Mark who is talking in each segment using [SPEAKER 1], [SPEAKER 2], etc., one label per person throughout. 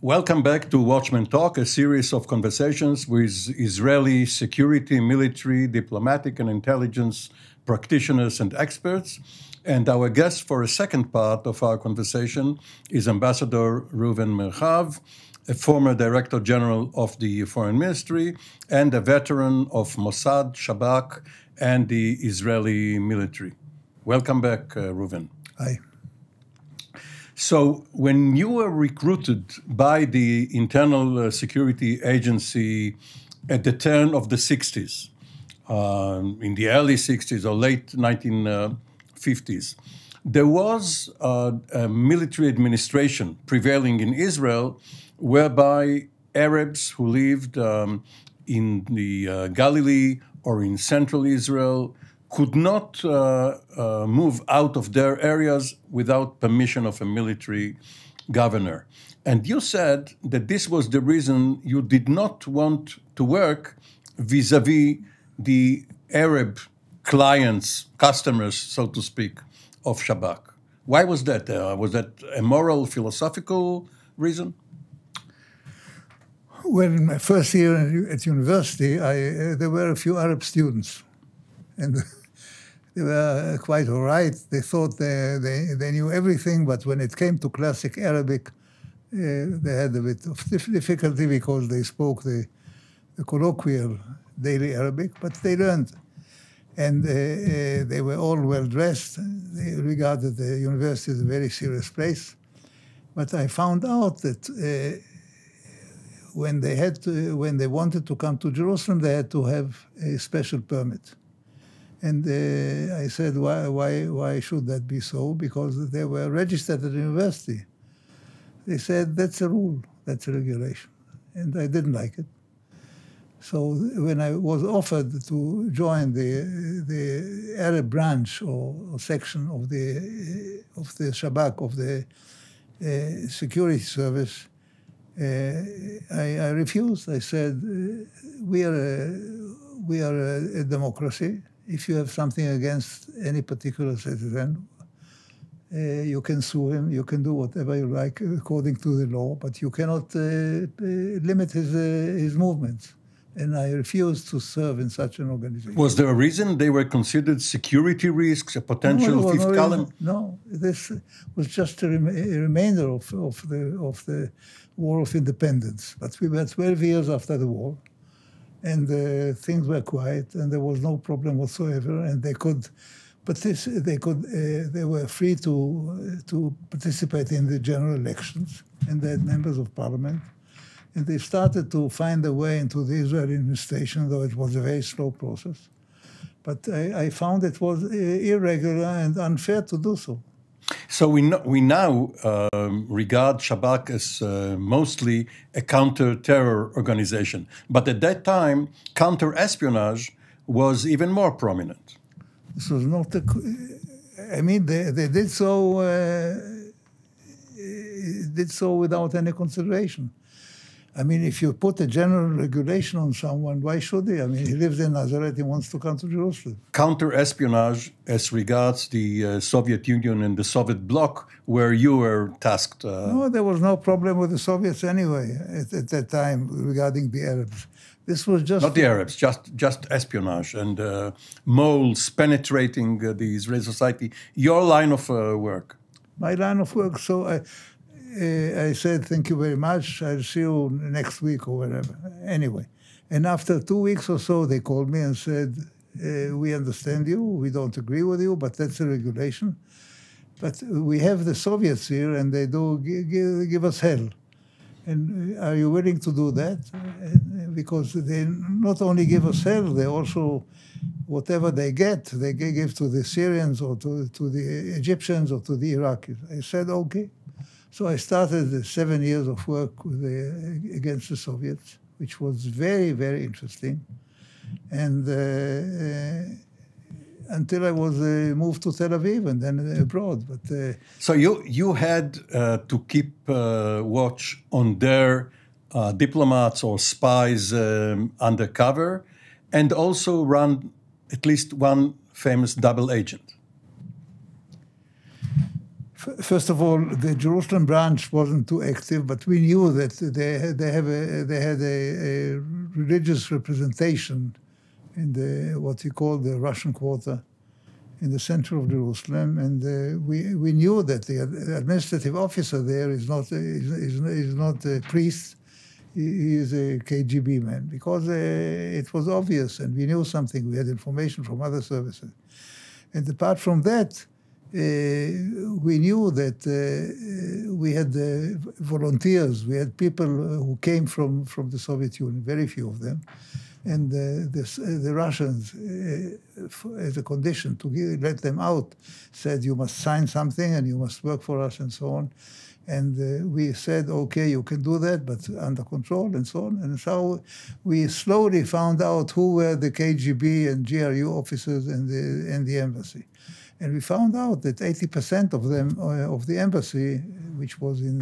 [SPEAKER 1] Welcome back to Watchmen Talk, a series of conversations with Israeli security, military, diplomatic, and intelligence practitioners and experts. And our guest for a second part of our conversation is Ambassador Reuven Merhav, a former Director General of the Foreign Ministry and a veteran of Mossad, Shabak, and the Israeli military. Welcome back, Reuven.
[SPEAKER 2] Hi.
[SPEAKER 1] So when you were recruited by the Internal Security Agency at the turn of the 60s, in the early 60s or late 1950s, there was a military administration prevailing in Israel whereby Arabs who lived in the Galilee or in central Israel could not move out of their areas without permission of a military governor. And you said that this was the reason you did not want to work vis-a-vis the Arab clients, customers, so to speak, of Shabak. Why was that? Was that a moral, philosophical reason?
[SPEAKER 2] Well, in my first year at university, there were a few Arab students. And they were quite all right. They thought they knew everything, but when it came to classic Arabic, they had a bit of difficulty because they spoke the colloquial daily Arabic, but they learned. And they were all well-dressed. They regarded the university as a very serious place. But I found out that when they wanted to come to Jerusalem, they had to have a special permit. And I said, why should that be so? Because they were registered at the university. They said, that's a rule, that's a regulation. And I didn't like it. So when I was offered to join the Arab branch or section of the Shabak, of the security service, I refused. I said, we are a democracy. If you have something against any particular citizen, you can sue him, you can do whatever you like according to the law, but you cannot limit his movements. And I refused to serve in such an organization.
[SPEAKER 1] Was there a reason they were considered security risks, a potential fifth column?
[SPEAKER 2] No, this was just a remainder of the War of Independence. But we were 12 years after the war. And things were quiet, and there was no problem whatsoever. And they were free to participate in the general elections, and they had members of parliament. And they started to find a way into the Israeli administration, though it was a very slow process. But I found it was irregular and unfair to do so.
[SPEAKER 1] So we now regard Shabak as mostly a counter-terror organization. But at that time, counter-espionage was even more prominent.
[SPEAKER 2] This was not I mean, they did so without any consideration. I mean, if you put a general regulation on someone, why should he? I mean, he lives in Nazareth, he wants to come to Jerusalem.
[SPEAKER 1] Counter-espionage as regards the Soviet Union and the Soviet bloc, where you were tasked.
[SPEAKER 2] No, there was no problem with the Soviets anyway at that time regarding the Arabs. This was just...
[SPEAKER 1] Not the Arabs, just espionage and moles penetrating the Israeli society. Your line of work.
[SPEAKER 2] My line of work, so I said, thank you very much. I'll see you next week or whatever. Anyway, and after 2 weeks or so, they called me and said, we understand you. We don't agree with you, but that's a regulation. But we have the Soviets here, and they do give us hell. And are you willing to do that? Because they not only give us hell, they also, whatever they get, they give to the Syrians or to the Egyptians or to the Iraqis. I said, okay. So I started 7 years of work against the Soviets, which was very, very interesting. And until I was moved to Tel Aviv and then abroad. But
[SPEAKER 1] so you had to keep watch on their diplomats or spies undercover, and also run at least one famous double agent.
[SPEAKER 2] First of all, the Jerusalem branch wasn't too active, but we knew that they had a religious representation in what we call the Russian Quarter in the center of Jerusalem, and we knew that the administrative officer there is not a priest. He is a KGB man, because it was obvious, and we knew something. We had information from other services. And apart from that, we knew that we had volunteers. We had people who came from the Soviet Union, very few of them. And the Russians, as a condition to let them out, said, you must sign something and you must work for us and so on. And we said, okay, you can do that, but under control and so on. And so we slowly found out who were the KGB and GRU officers in the embassy. And we found out that 80% of them, of the embassy, which was in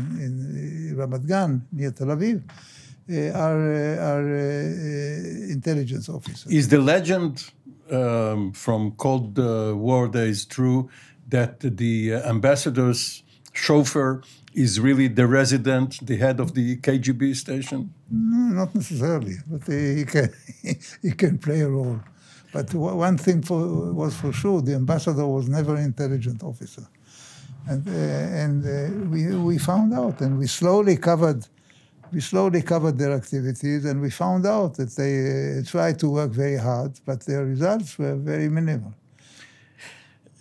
[SPEAKER 2] Ramat Gan, near Tel Aviv, are intelligence officers.
[SPEAKER 1] Is the legend from Cold War days true that the ambassador's chauffeur is really the resident, the head of the KGB station?
[SPEAKER 2] No, not necessarily, but he can play a role. But one thing was for sure: the ambassador was never an intelligence officer, and we found out, and we slowly covered their activities, and we found out that they tried to work very hard, but their results were very minimal.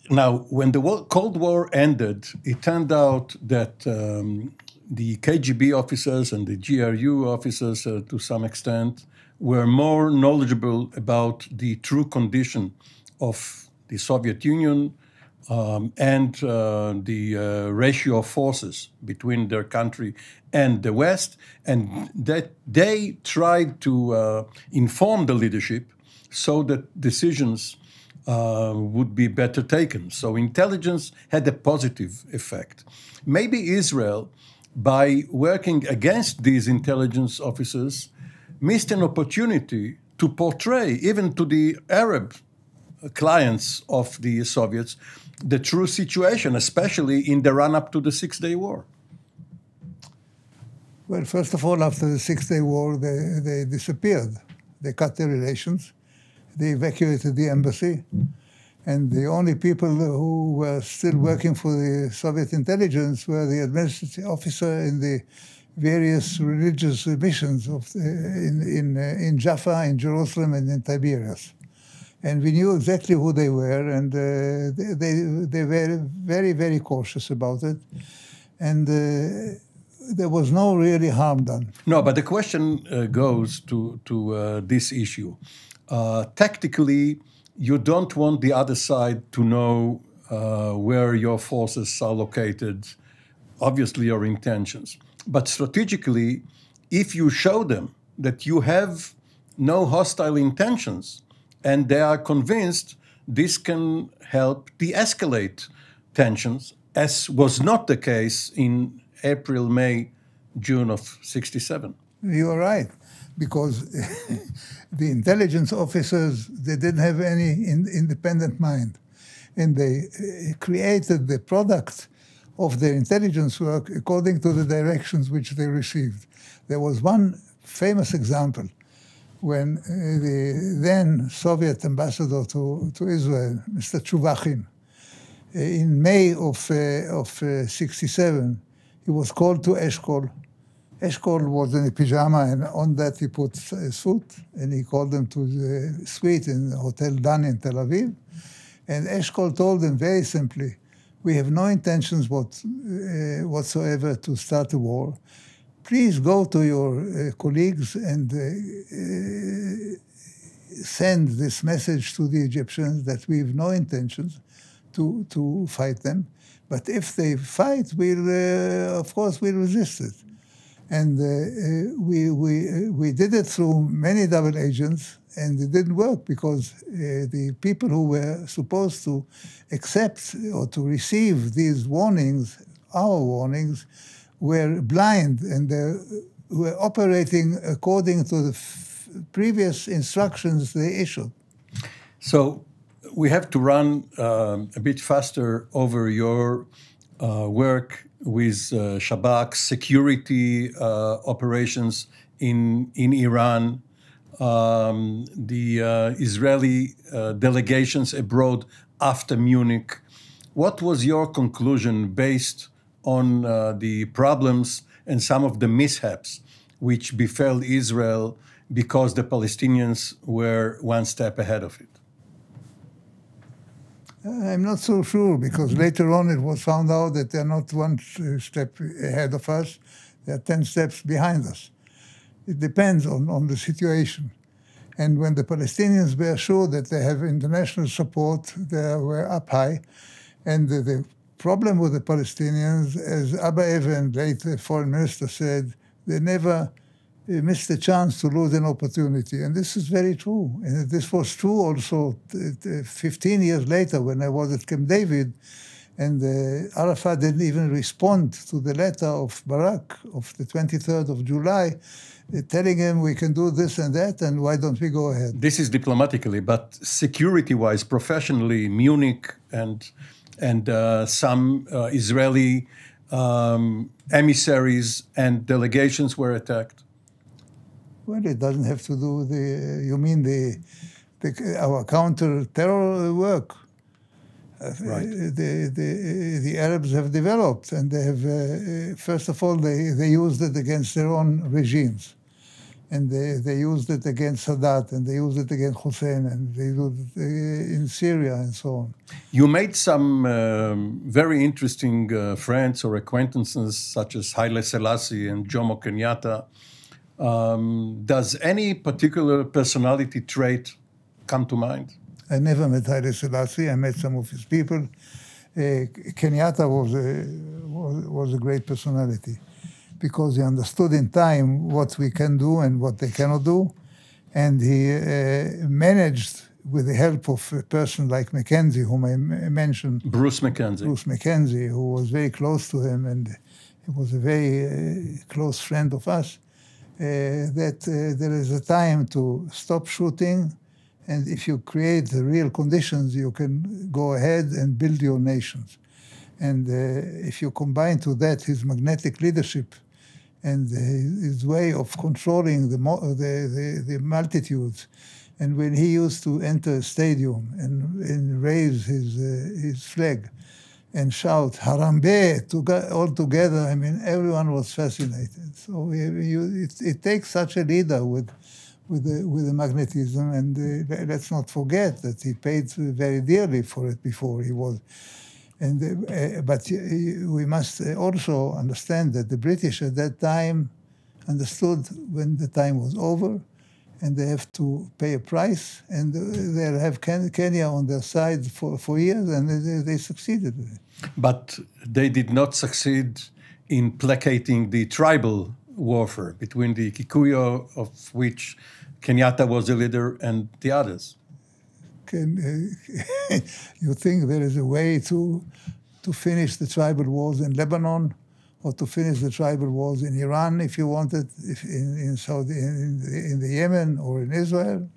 [SPEAKER 1] Now, when the Cold War ended, it turned out that the KGB officers and the GRU officers, to some extent, were more knowledgeable about the true condition of the Soviet Union and the ratio of forces between their country and the West, and that they tried to inform the leadership so that decisions would be better taken. So intelligence had a positive effect. Maybe Israel, by working against these intelligence officers, missed an opportunity to portray, even to the Arab clients of the Soviets, the true situation, especially in the run-up to the Six-Day War.
[SPEAKER 2] Well, first of all, after the Six-Day War, they disappeared. They cut their relations. They evacuated the embassy. And the only people who were still working for the Soviet intelligence were the administrative officer in the various religious missions in Jaffa, in Jerusalem, and in Tiberias. And we knew exactly who they were, and they were very, very cautious about it. And there was no really harm done.
[SPEAKER 1] No, but the question goes to this issue. Tactically, you don't want the other side to know where your forces are located, obviously your intentions. But strategically, if you show them that you have no hostile intentions and they are convinced, this can help de-escalate tensions, as was not the case in April, May, June of '67.
[SPEAKER 2] You are right, because the intelligence officers, they didn't have any independent mind. And they created the product of their intelligence work according to the directions which they received. There was one famous example when the then Soviet ambassador to Israel, Mr. Chuvachin, in May of '67, he was called to Eshkol. Eshkol was in a pajama, and on that he put a suit, and he called them to the suite in Hotel Dan in Tel Aviv. And Eshkol told them very simply, we have no intentions whatsoever to start a war. Please go to your colleagues and send this message to the Egyptians that we have no intentions to fight them. But if they fight, of course, we'll resist it. And we did it through many double agents, and it didn't work because the people who were supposed to accept or to receive these warnings, our warnings, were blind, and they were operating according to the previous instructions they issued.
[SPEAKER 1] So we have to run a bit faster over your work with Shabak, security operations in Iran, the Israeli delegations abroad after Munich. What was your conclusion based on the problems and some of the mishaps which befell Israel because the Palestinians were one step ahead of it?
[SPEAKER 2] I'm not so sure, because later on it was found out that they're not one step ahead of us, they're 10 steps behind us. It depends on the situation. And when the Palestinians were sure that they have international support, they were up high. And the problem with the Palestinians, as Abba Evan, late foreign minister, said, they never missed a chance to lose an opportunity. And this is very true. And this was true also 15 years later when I was at Camp David, and Arafat didn't even respond to the letter of Barak of the 23rd of July, telling him we can do this and that, and why don't we go ahead?
[SPEAKER 1] This is diplomatically, but security-wise, professionally, Munich and some Israeli emissaries and delegations were attacked.
[SPEAKER 2] Well, it doesn't have to do with you mean our counter-terror work.
[SPEAKER 1] Right.
[SPEAKER 2] The Arabs have developed, and they have, first of all, they used it against their own regimes. And they used it against Sadat, and they used it against Hussein, and they used it in Syria, and so on.
[SPEAKER 1] You made some very interesting friends or acquaintances, such as Haile Selassie and Jomo Kenyatta. Does any particular personality trait come to mind?
[SPEAKER 2] I never met Haile Selassie. I met some of his people. Kenyatta was a great personality, because he understood in time what we can do and what they cannot do. And he managed, with the help of a person like Mackenzie, whom I mentioned.
[SPEAKER 1] Bruce Mackenzie.
[SPEAKER 2] Bruce Mackenzie, who was very close to him, and he was a very close friend of us, that there is a time to stop shooting, and if you create the real conditions, you can go ahead and build your nations. And if you combine to that his magnetic leadership and his way of controlling the multitudes, and when he used to enter a stadium and raise his flag and shout Harambe all together, I mean, everyone was fascinated. So it takes such a leader with the magnetism, and let's not forget that he paid very dearly for it before he was. And but we must also understand that the British at that time understood when the time was over, and they have to pay a price, and they'll have Kenya on their side for years, and they succeeded.
[SPEAKER 1] But they did not succeed in placating the tribal warfare between the Kikuyu, of which Kenyatta was the leader, and the others.
[SPEAKER 2] You think there is a way to finish the tribal wars in Lebanon, or to finish the tribal wars in Iran, if you wanted, in Saudi, in the Yemen, or in Israel?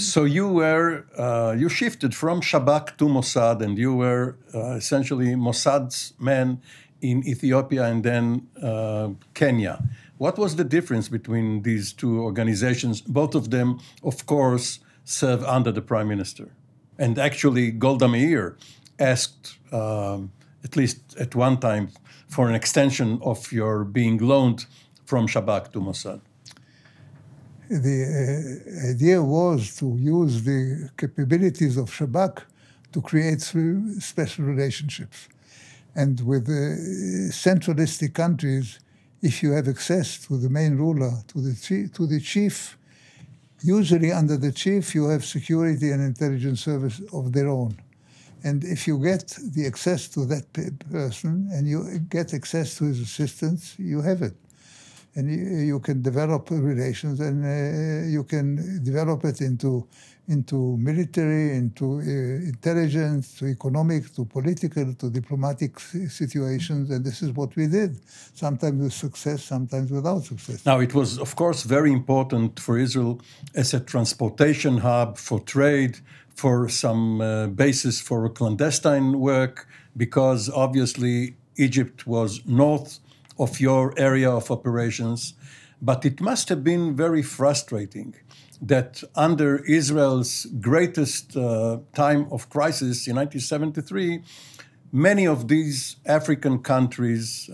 [SPEAKER 1] So you shifted from Shabak to Mossad, and you were essentially Mossad's man in Ethiopia and then Kenya. What was the difference between these two organizations? Both of them, of course, serve under the prime minister. And actually, Golda Meir asked, at least at one time, for an extension of your being loaned from Shabak to Mossad.
[SPEAKER 2] The idea was to use the capabilities of Shabak to create special relationships. And with centralistic countries, if you have access to the main ruler, to the chief, usually under the chief you have security and intelligence service of their own. And if you get the access to that person and you get access to his assistants, you have it. And you can develop relations, and you can develop it into military, into intelligence, to economic, to political, to diplomatic situations. And this is what we did, sometimes with success, sometimes without success.
[SPEAKER 1] Now, it was, of course, very important for Israel as a transportation hub for trade, for some basis for clandestine work, because obviously Egypt was north of your area of operations. But it must have been very frustrating that under Israel's greatest time of crisis in 1973, many of these African countries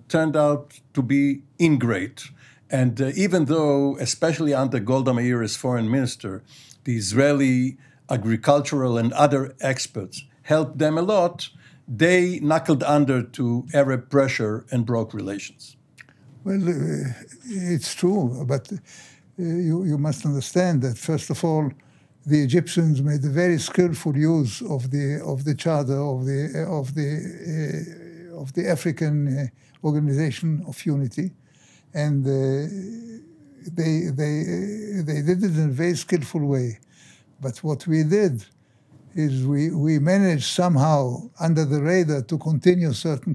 [SPEAKER 1] turned out to be ingrate. And even though, especially under Golda Meir as foreign minister, the Israeli agricultural and other experts helped them a lot, they knuckled under to Arab pressure and broke relations.
[SPEAKER 2] Well, it's true, but you must understand that, first of all, the Egyptians made a very skillful use of the charter of the African Organization of Unity, and they did it in a very skillful way. But what we did is we managed somehow under the radar to continue certain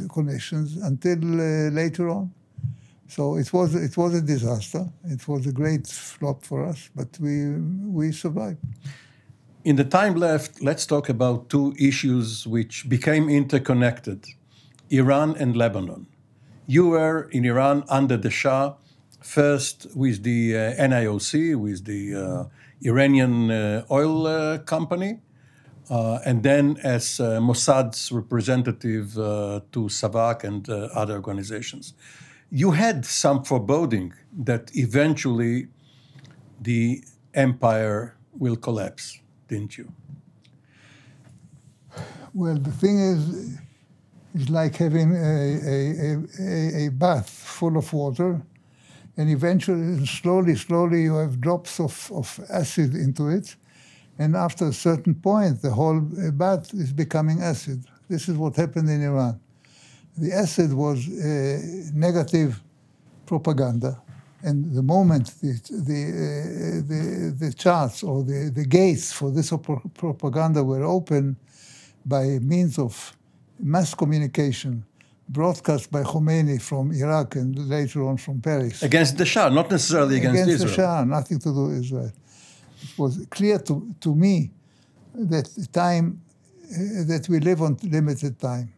[SPEAKER 2] connections until later on. So it was a disaster. It was a great flop for us, but we survived.
[SPEAKER 1] In the time left, let's talk about two issues which became interconnected: Iran and Lebanon. You were in Iran under the Shah, first with the NIOC, with the Iranian oil company, and then as Mossad's representative to Shabak and other organizations. You had some foreboding that eventually the empire will collapse, didn't you?
[SPEAKER 2] Well, the thing is, it's like having a bath full of water, and eventually, slowly, you have drops of acid into it, and after a certain point, the whole bath is becoming acid. This is what happened in Iran. The acid was negative propaganda, and the moment the charts or the gates for this propaganda were open by means of mass communication, broadcast by Khomeini from Iraq and later on from Paris.
[SPEAKER 1] Against the Shah, not necessarily against Israel.
[SPEAKER 2] Against the Shah, nothing to do with Israel. It was clear to me that that we live on limited time.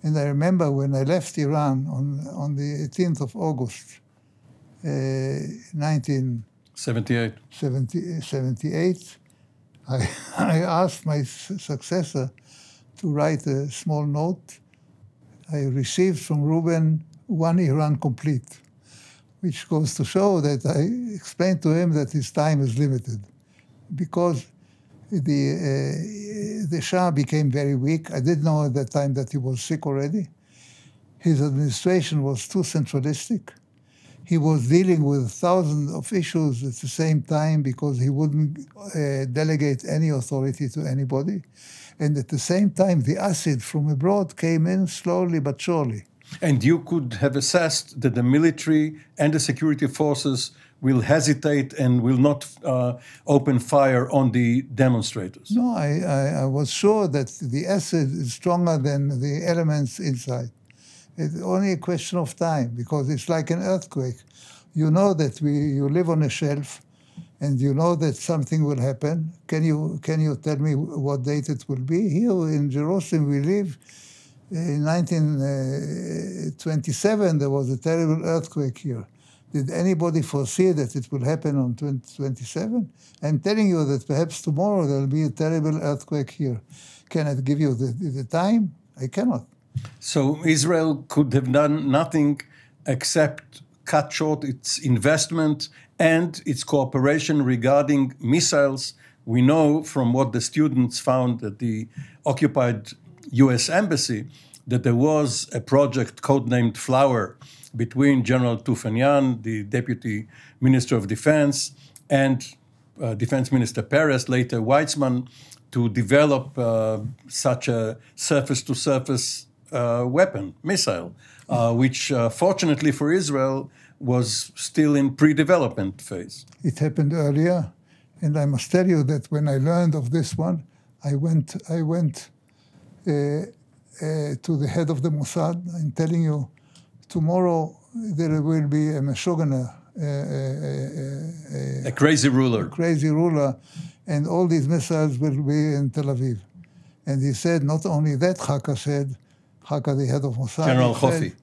[SPEAKER 2] And I remember when I left Iran on the 18th of August, 1978, I asked my successor to write a small note. I received from Reuven "One Iran Complete," which goes to show that I explained to him that his time is limited, because the Shah became very weak. I didn't know at that time that he was sick already. His administration was too centralistic. He was dealing with thousands of issues at the same time because he wouldn't delegate any authority to anybody. And at the same time, the acid from abroad came in slowly but surely.
[SPEAKER 1] And you could have assessed that the military and the security forces will hesitate and will not open fire on the demonstrators.
[SPEAKER 2] No, I was sure that the acid is stronger than the elements inside. It's only a question of time, because it's like an earthquake. You know that you live on a shelf, and you know that something will happen. Can you tell me what date it will be? Here in Jerusalem, we live. In 1927, there was a terrible earthquake here. Did anybody foresee that it will happen on 2027? I'm telling you that perhaps tomorrow there will be a terrible earthquake here. Can I give you the time? I cannot.
[SPEAKER 1] So Israel could have done nothing except cut short its investment and its cooperation regarding missiles. We know from what the students found at the occupied U.S. Embassy that there was a project codenamed Flower between General Tufanian, the Deputy Minister of Defense, and Defense Minister Peres, later Weizmann, to develop such a surface-to-surface weapon, missile, which fortunately for Israel was still in pre-development phase.
[SPEAKER 2] It happened earlier, and I must tell you that when I learned of this one, I went to the head of the Mossad. I'm telling you, tomorrow there will be a Meshuggah,
[SPEAKER 1] a crazy ruler.
[SPEAKER 2] A crazy ruler and all these missiles will be in Tel Aviv. And he said, not only that, Haka said, Haka, the head of Mossad,
[SPEAKER 1] General Khofi.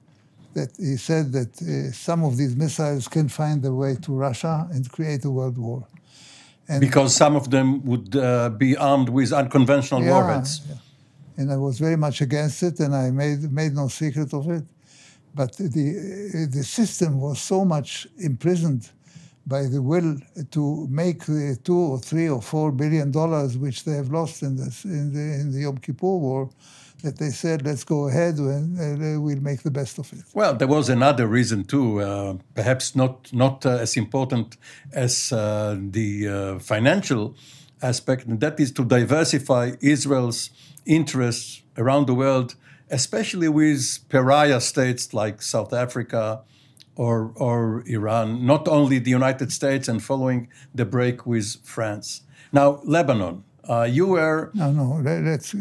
[SPEAKER 2] He said that some of these missiles can find their way to Russia and create a world war. And
[SPEAKER 1] because some of them would be armed with unconventional warheads.
[SPEAKER 2] Yeah. And I was very much against it, and I made no secret of it. But the system was so much imprisoned by the will to make the $2 or $3 or $4 billion which they have lost in the Yom Kippur War, that they said, let's go ahead and we'll make the best of it.
[SPEAKER 1] Well, there was another reason too, perhaps not as important as the financial aspect, and that is to diversify Israel's interests around the world, especially with pariah states like South Africa or Iran, not only the United States, and following the break with France. Now, Lebanon. You were...
[SPEAKER 2] No, let's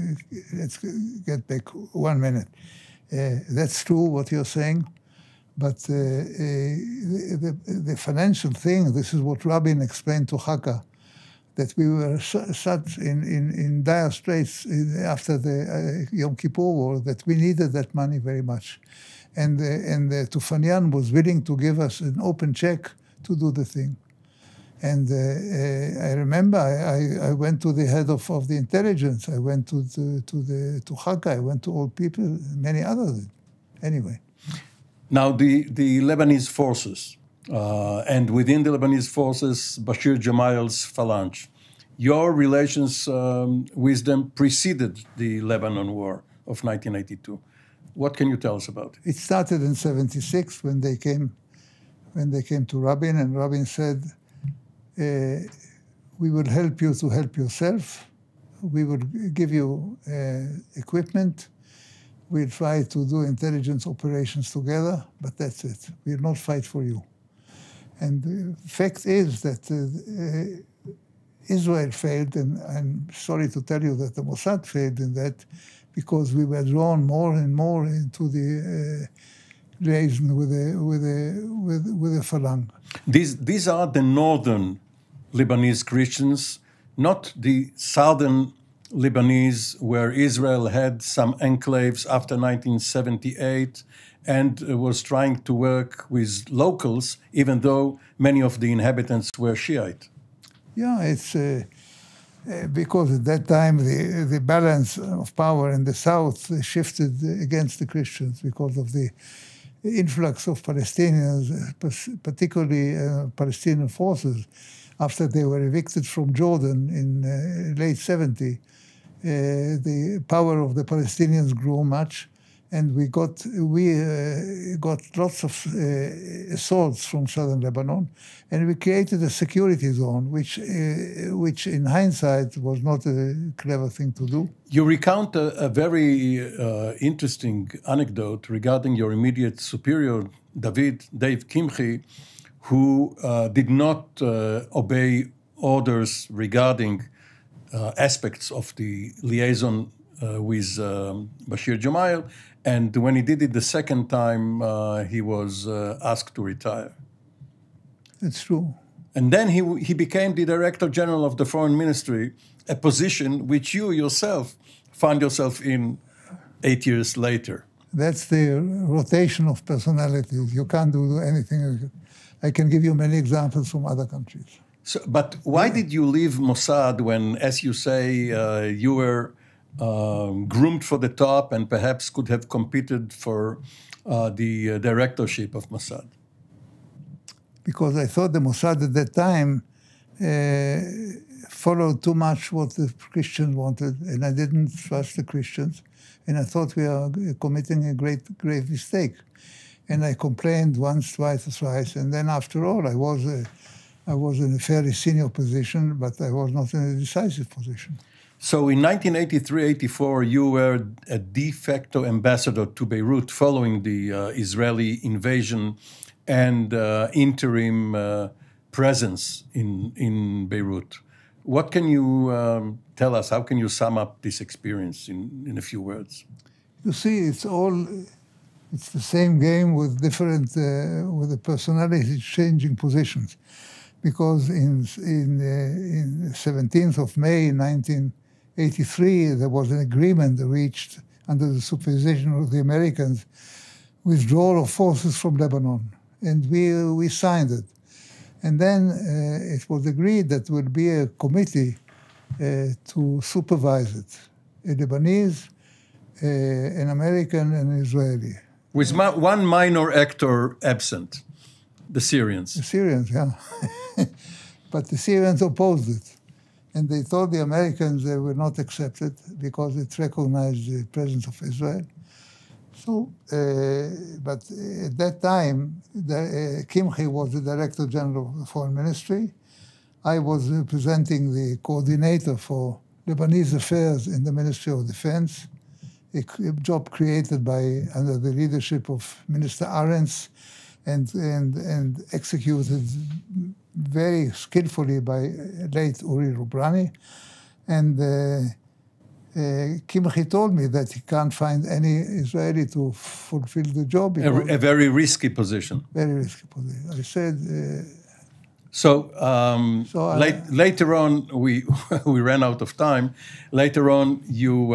[SPEAKER 2] get back 1 minute. That's true what you're saying, but the financial thing, this is what Rabin explained to Haka, that we were such in dire straits after the Yom Kippur War that we needed that money very much. And Tufanian was willing to give us an open check to do the thing. And I remember I went to the head of the intelligence. I went to Haka. I went to all people, many others. Anyway.
[SPEAKER 1] Now the Lebanese forces, and within the Lebanese forces, Bashir Gemayel's phalange. Your relations with them preceded the Lebanon War of 1982. What can you tell us about it?
[SPEAKER 2] It started in '76 when they came to Rabin, and Rabin said, we will help you to help yourself. We will give you equipment. We'll try to do intelligence operations together, but that's it. We'll not fight for you. And the fact is that Israel failed, and I'm sorry to tell you that the Mossad failed in that, because we were drawn more and more into the liaison with the Phalange.
[SPEAKER 1] These are the northern Lebanese Christians, not the southern Lebanese, where Israel had some enclaves after 1978 and was trying to work with locals, even though many of the inhabitants were Shiite.
[SPEAKER 2] Yeah, it's because at that time the balance of power in the south shifted against the Christians because of the influx of Palestinians, particularly Palestinian forces. After they were evicted from Jordan in late 70, the power of the Palestinians grew much, and we got lots of assaults from southern Lebanon, and we created a security zone, which in hindsight was not a clever thing to do.
[SPEAKER 1] You recount a very interesting anecdote regarding your immediate superior, Dave Kimchi, who did not obey orders regarding aspects of the liaison with Bashir Gemayel, and when he did it the second time, he was asked to retire.
[SPEAKER 2] It's true.
[SPEAKER 1] And then he became the Director General of the Foreign Ministry, a position which you yourself found yourself in 8 years later.
[SPEAKER 2] That's the rotation of personalities. You can't do anything. I can give you many examples from other countries.
[SPEAKER 1] So, but why did you leave Mossad when, as you say, you were groomed for the top and perhaps could have competed for the directorship of Mossad?
[SPEAKER 2] Because I thought the Mossad at that time followed too much what the Christians wanted, and I didn't trust the Christians, and I thought we are committing a grave mistake. And I complained once, twice, thrice, and then after all, I was in a fairly senior position, but I was not in a decisive position.
[SPEAKER 1] So in 1983-84, you were a de facto ambassador to Beirut following the Israeli invasion and interim presence in Beirut. What can you tell us? How can you sum up this experience in a few words?
[SPEAKER 2] You see, it's the same game with different, with the personalities changing positions. because in 17th of May 1983 there was an agreement reached under the supervision of the Americans, withdrawal of forces from Lebanon, and we signed it. And then it was agreed that there would be a committee to supervise it, a Lebanese, an American, and an Israeli.
[SPEAKER 1] With one minor actor absent, the Syrians.
[SPEAKER 2] The Syrians, yeah. But the Syrians opposed it. And they told the Americans they would not accept it because it recognized the presence of Israel. So, but at that time, Kimchi was the Director General of the Foreign Ministry. I was representing the coordinator for Lebanese affairs in the Ministry of Defense, a job created under the leadership of Minister Arens and executed very skillfully by late Uri Rubrani. And Kimchi told me that he can't find any Israeli to fulfill the job.
[SPEAKER 1] A very risky position.
[SPEAKER 2] Very risky position. I said...
[SPEAKER 1] later on, we ran out of time. Later on, you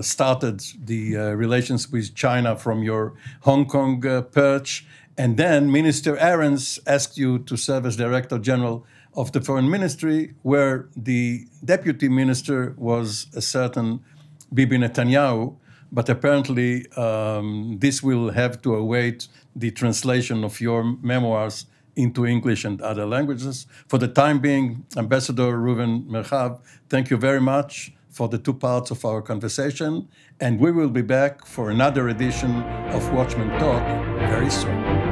[SPEAKER 1] started the relations with China from your Hong Kong perch. And then Minister Arens asked you to serve as Director General of the Foreign Ministry, where the Deputy Minister was a certain Bibi Netanyahu. But apparently, this will have to await the translation of your memoirs into English and other languages. For the time being, Ambassador Reuven Merhav, thank you very much for the two parts of our conversation. And we will be back for another edition of Watchmen Talk very soon.